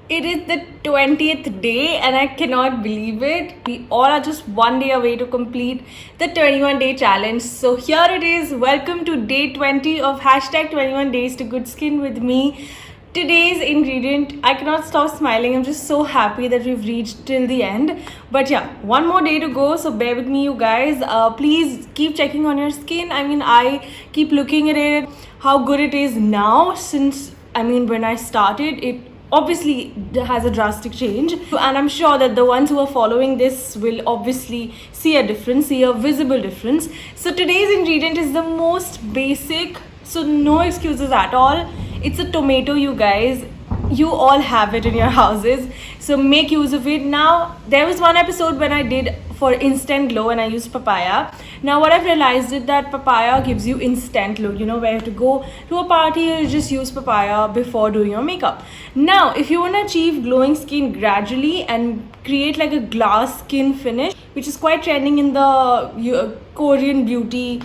It is the 20th day and I cannot believe it. We all are just one day away to complete the 21-day challenge. So here it is. Welcome to day 20 of hashtag 21 days to good skin with me. Today's ingredient, I cannot stop smiling. I'm just so happy that we've reached till the end. But yeah, one more day to go. So bear with me, you guys. Please keep checking on your skin. I keep looking at it, how good it is now since, when I started, it obviously has a drastic change, and I'm sure that the ones who are following this will obviously see a visible difference. So today's ingredient is the most basic, so no excuses at all. It's a tomato, you guys. You all have it in your houses, so make use of it. Now, there was one episode when I did for instant glow and I used papaya. Now what I've realized is that papaya gives you instant glow. You know, where you have to go to a party, you just use papaya before doing your makeup. Now, if you want to achieve glowing skin gradually and create like a glass skin finish, which is quite trending in the Korean beauty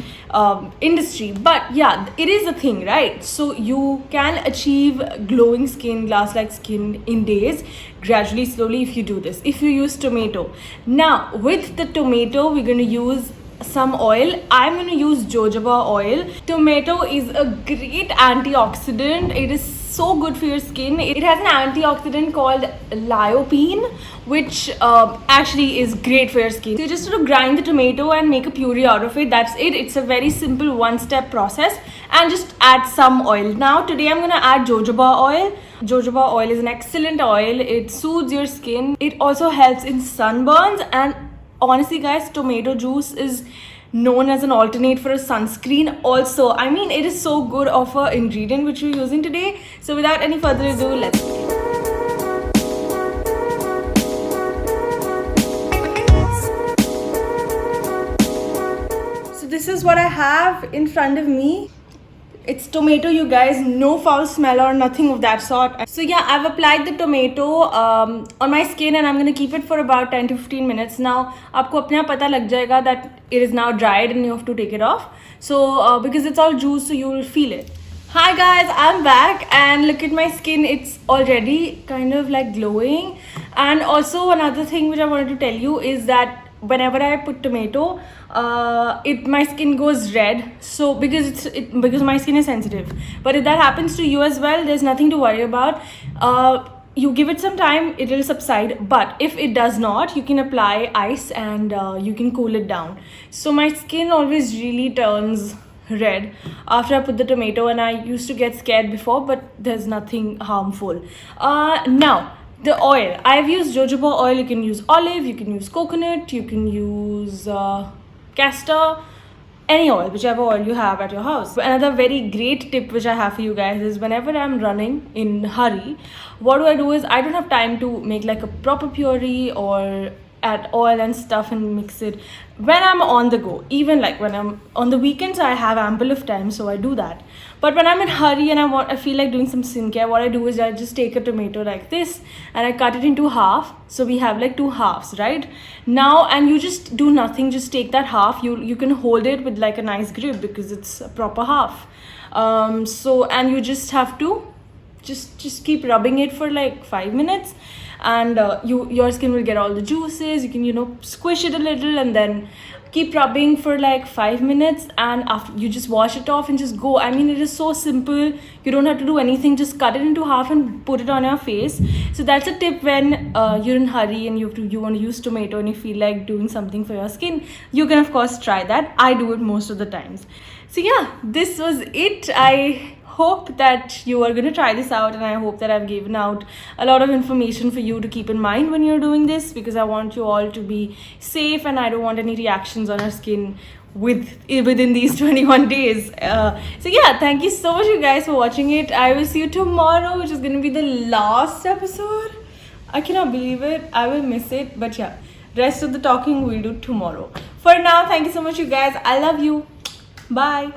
industry, but yeah, it is a thing, right? So you can achieve glowing skin, glass-like skin in days, gradually, slowly, if you do this, if you use tomato. Now with the tomato, we're going to use some oil. I'm going to use jojoba oil. Tomato is a great antioxidant. It is so good for your skin. It has an antioxidant called lycopene, which actually is great for your skin. So you just have to grind the tomato and make a puree out of it. That's it. It's a very simple one-step process, and just add some oil. Now today I'm going to add jojoba oil. Jojoba oil is an excellent oil. It soothes your skin. It also helps in sunburns, and honestly guys, tomato juice is known as an alternate for a sunscreen also. It is so good of an ingredient which we're using today. So without any further ado, let's begin. So this is what I have in front of me. It's tomato, you guys. No foul smell or nothing of that sort. So yeah, I've applied the tomato on my skin, and I'm going to keep it for about 10 to 15 minutes. Now, आपको अपने आप पता लग जाएगा that it is now dried and you have to take it off. So because it's all juice, so you will feel it. Hi guys, I'm back, and look at my skin. It's already kind of like glowing. And also another thing which I wanted to tell you is that whenever I put tomato, my skin goes red. So because my skin is sensitive. But if that happens to you as well, there's nothing to worry about. You give it some time, it will subside. But if it does not, you can apply ice and you can cool it down. So my skin always really turns red after I put the tomato, and I used to get scared before, but there's nothing harmful. Now, the oil. I've used jojoba oil. You can use olive, you can use coconut, you can use castor, any oil, whichever oil you have at your house. Another very great tip which I have for you guys is whenever I'm running in hurry, what do is I don't have time to make like a proper puree or add oil and stuff and mix it when I'm on the go. Even like when I'm on the weekends, I have ample of time, so I do that. But when I'm in hurry and I feel like doing some skincare, what I do is I just take a tomato like this and I cut it into half. So we have like two halves, right? Now, and you just do nothing, just take that half. You can hold it with like a nice grip because it's a proper half. And you just have to just keep rubbing it for like 5 minutes, and your skin will get all the juices. You can squish it a little and then keep rubbing for like 5 minutes, and after you just wash it off and just go. It is so simple. You don't have to do anything. Just cut it into half and put it on your face. So that's a tip when you're in hurry and you want to use tomato and you feel like doing something for your skin. You can of course try that. I do it most of the times. So yeah, this was it. I hope that you are going to try this out, and I hope that I've given out a lot of information for you to keep in mind when you're doing this, because I want you all to be safe and I don't want any reactions on your skin within these 21 days. So yeah, thank you so much you guys for watching it. I will see you tomorrow, which is going to be the last episode. I cannot believe it. I will miss it, but yeah, rest of the talking we'll do tomorrow. For now, thank you so much you guys. I love you. Bye.